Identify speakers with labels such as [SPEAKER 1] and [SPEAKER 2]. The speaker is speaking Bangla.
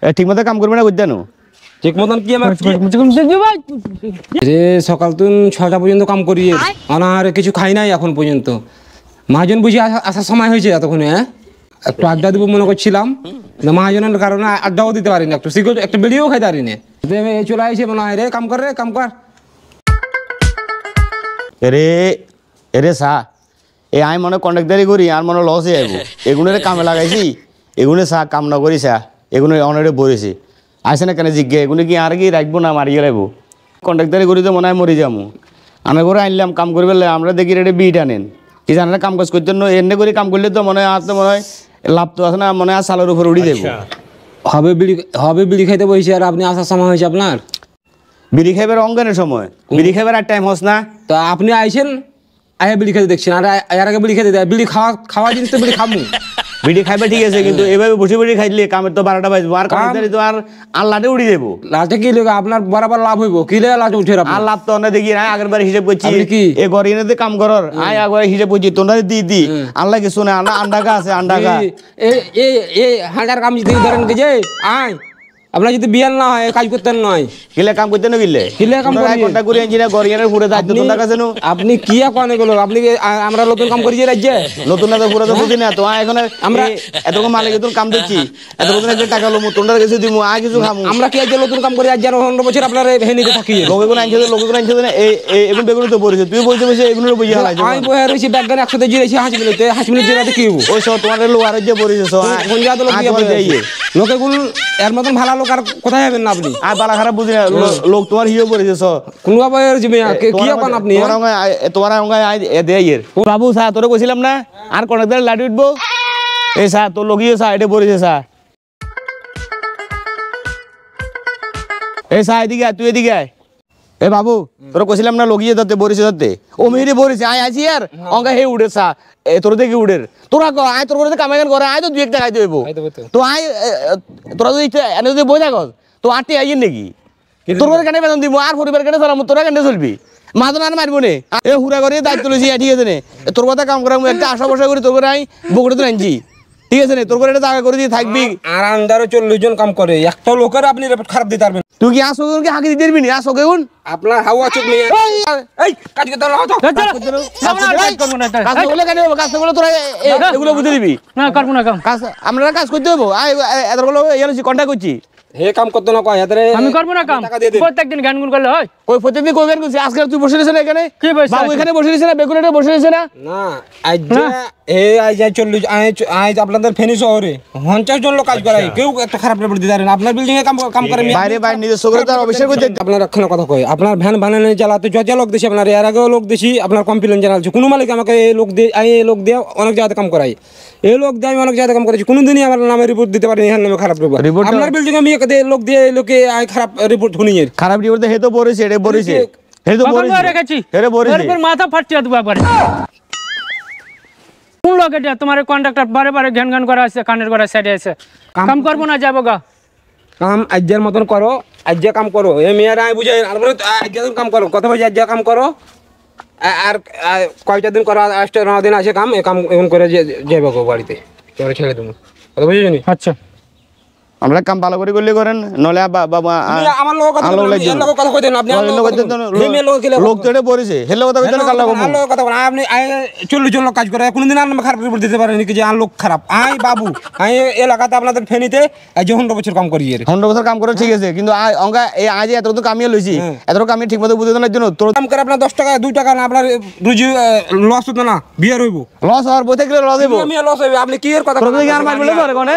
[SPEAKER 1] ঠিক মতো কাম করবে না বুঝছো
[SPEAKER 2] ঠিক মতন কি আমার রে সকাল তুই 6টা পর্যন্ত কাম করি আর কিছু খাই নাই এখন পর্যন্ত মহাজন বুঝি আসার সময় হয়েছে এতক্ষণে হ্যাঁ একটু আড্ডা দিব মনে করছিলাম মহাজনের কারণে আড্ডাও দিতে পারিনি একটু সিগারেট একটা বেরিয়েও খাইতে পারিনি চলে আসে মনে হয় রে কাম কর
[SPEAKER 1] এরে এরে সা আই মনে কন্ট্রাক্টারি করি আর মনে লস হয়ে যাবো এগুলোর কামে লাগাইছি এগুলো চা কাম না করি চা এগুলো অনেকে বলেছে আসে না কেন জিজ্ঞে এগুলো কি আর কি রাখবো না মারিয়ে রাখবো কন্ট্রাক্টারি করি তো মনে হয় মরি যাবো আমি করে আনলাম কাম করে ফেললে আমরা দেখি রেটে বিট আনেন কি জানেন কাম কাজ করতে এনে করে কাম করলে তো মনে হয় আর তো মনে হয় লাভ তো আছে না মনে হয় সালের উপর উড়ি দেবো
[SPEAKER 2] হবে বিড়ি খাইতে বসে আর আপনি আসার সময় হয়েছে আপনার
[SPEAKER 1] বিড়ি খাইবার অঙ্গনের সময় বিড়ি খাইবার আর টাইম হস না
[SPEAKER 2] তো আপনি আইছেন আয়া বিড়ি খেতে দেখছেন আর এর আগে বিড়ি খেতে দেয় বিড়ি খাওয়া জিনিস তো বিড়ি খাবো
[SPEAKER 1] বিড়ি খাইবে ঠিক আছে কিন্তু এভাবে বসে বসে খাইলে কামের তো 12টা বাজবো আর কন্ট্রাক্টারি তো আর লাটে উড়ি দেবো
[SPEAKER 2] লাটে কি লেগে আপনার বরাবর লাভ হইব কি লেগে লাটে উঠে
[SPEAKER 1] আর লাভ তো অনেক দেখি আগের বার হিসেব করছি কি এ গরিনে কাম করার আয় আগর হিসেব করছি তোমরা দি আল্লাহ কি শুনে আন্ডা গা আছে আন্ডা গা
[SPEAKER 2] এই হাজার কাম যদি ধরেন কি যে আয় আপনার যদি বিয়ার না হয় কাজ করতেন নয়
[SPEAKER 1] কিলে কাম করতে না কিলে কাম কন্ট্রাক্ট করে ইঞ্জিনিয়ার গরিনের পুরো দায়িত্ব তোমরা কাছে নো
[SPEAKER 2] আপনি কি কোন এগুলো আপনি আমরা নতুন কাম করি রাজ্যে নতুন
[SPEAKER 1] না তো পুরো তো বুঝি না তো এখন আমরা এতক্ষণ মালিক তো কাম দিচ্ছি এতক্ষণ যে টাকা লমু তোমরা কাছে দিমু আয় কিছু খামু
[SPEAKER 2] আমরা কি আজ নতুন কাম করি আজ 15 বছর আপনার হেনিতে থাকি
[SPEAKER 1] লোকগুলো আনছে না এই এখন বেগুন তো পড়েছে তুই বলছিস বসে এগুলো বুঝি হালাইছ
[SPEAKER 2] আমি বহে রইছি ব্যাগগান 100 তে জিরেছি হাসমিলে জিরাতে কি হবো
[SPEAKER 1] ওই সব তোমার লোক আর যে পড়েছে সব
[SPEAKER 2] কোন জায়গা লোক দিয়ে লোকেগুলো এর মতন ভালো লোক আর কোথায় যাবেন না আপনি
[SPEAKER 1] আর বালা খারাপ বুঝি না লোক তোমার হিও পড়েছে সব
[SPEAKER 2] কোন বাবার জিমে কি কোন আপনি
[SPEAKER 1] তোমার অঙ্গায় দে ইয়ের বাবু সা তোরে কইছিলাম না আর কন্ট্রাক্টর লাডি উঠবো এই সা তোর লগিয়ে সা এটা পড়েছে সা এই সা এদিকে তুই এদিকে আয় এ বাবু তোর কইছিলাম না লগিয়ে ধরতে বরিছে ধরতে ও মেরে বরিছে আয় আছি আর অঙ্গা হে উড়ে সা এ তোর দেখি উড়ের তোরা আয় তোর করে কামাই করে আয় তো দুই একটা খাইতে হইব তো আয় তোরা যদি এনে যদি বই থাকস তো আটটি আইয়েন নাকি তোর করে কেন বেতন দিব আর পরিবার কেন চলাম তোরা কেন চলবি মাদন আর মারবো নে এ হুরা করে দায়িত্ব লইছি ঠিক আছে নে তোর কথা কাম করা একটা আশা বসা করি তোর করে আই বকড়ে তো আনছি ঠিক আছে নে তোর করে এটা জায়গা করে দিয়ে থাকবি
[SPEAKER 2] আর আন্দারে 40 জন কাম করে একটা লোকের আপনি রেপোর্ট খারাপ দিতে পারবেন
[SPEAKER 1] তুই কি আসো কি হাকি দিতে দিবি না আসো কেউন
[SPEAKER 2] আপনার হাওয়া চুপ নিয়ে এই কাজ করতে দাও
[SPEAKER 1] কাজ করব না কাজ বলে কেন কাজ বলে তোরা এগুলো বুঝে দিবি
[SPEAKER 3] না করব না কাজ
[SPEAKER 1] আমরা কাজ করতে হবো আয় এতগুলো ইয়ালছি কন্টাক্ট করছি
[SPEAKER 2] হে কাম করতে না কয় এতরে
[SPEAKER 3] আমি করব না কাম প্রত্যেকদিন গান গুন করলে হয়
[SPEAKER 1] কই প্রত্যেকদিন কই গান করছিস আজকে তুই বসে রইছিস না এখানে
[SPEAKER 3] কি বসে
[SPEAKER 1] বাবু এখানে বসে রইছিস না বেগুনেটা বসে রইছিস না
[SPEAKER 2] না আজ আজ 40 আজ আপনাদের ফেনী শহরে 50 জন লোক কাজ করে কেউ একটা খারাপ রিপোর্ট দিতে পারে না আপনার বিল্ডিং এ কাম করে
[SPEAKER 1] বাইরে নিজের সগরে তার অফিসে করতে
[SPEAKER 2] আপনার এখানে কথা কই আপনার ভ্যান বানানো চালাতে যত লোক দেশি আপনার এর আগেও লোক দেশি আপনার কমপ্লেইন জানালছে কোন মালিক আমাকে এই লোক দিয়ে এই লোক দিয়ে অনেক জায়গাতে কাম করাই এই লোক দিয়ে আমি অনেক জায়গাতে কাম করেছি কোনদিনই আমার নামে রিপোর্ট দিতে পারিনি এর নামে খারাপ রিপোর্ট আপনার বিল্ডিং এ আমি লোক দিয়ে লোকে খারাপ রিপোর্ট শুনিয়ে
[SPEAKER 1] খারাপ রিপোর্ট হে তো বলেছে এটা বলেছে হে তো বলেছে
[SPEAKER 3] রেখেছি
[SPEAKER 1] হে বলেছে
[SPEAKER 3] এরপর মাথা ফাটিয়ে দেব একবারে কোন লোক এটা তোমার কন্ট্রাক্টর বারে বারে ঘ্যান করা আছে কানের করা সাইডে আছে কাম করব না যাবো গা
[SPEAKER 2] কাম আজ্জের মতন করো আজ্জে কাম করো এ মেয়েরা আই বুঝাই আজ্জে কাম করো কত বাজে আজ্জে কাম করো আর কয়টা দিন করো 8 দিন আছে কাম এ কাম এমন করে যাইব গো বাড়িতে তোরে ছেড়ে দেবো কথা বুঝিনি
[SPEAKER 3] আচ্ছা
[SPEAKER 1] আমরা কাম ভালো করে করলে করেন নলে বাবা
[SPEAKER 2] আমার লোক কথা কইতেন আপনি
[SPEAKER 1] লোক তো এটা বলেছে হেলে কথা কইতেন কাল
[SPEAKER 2] লোক কথা আপনি 40 জন লোক কাজ করে কোনদিন আর খারাপ রিপোর্ট দিতে পারেন কি যে আর লোক খারাপ আই বাবু আই এলাকাতে আপনাদের ফেনীতে যে 100 বছর কাম করি
[SPEAKER 1] 100 বছর কাম করে ঠিক আছে কিন্তু অঙ্কা এই আজ এত তো কামিয়ে লইছি এত কামিয়ে ঠিকমতো বুঝে দেওয়ার জন্য তোর
[SPEAKER 2] কাম করে আপনার 10 টাকা 2 টাকা না আপনার রুজি লস হতো না বিয়ার হইব
[SPEAKER 1] লস হওয়ার বই থেকে লস হইব
[SPEAKER 2] আমি লস হইব আপনি কি এর কথা
[SPEAKER 1] তোর কি আর মারবলে করে কোনে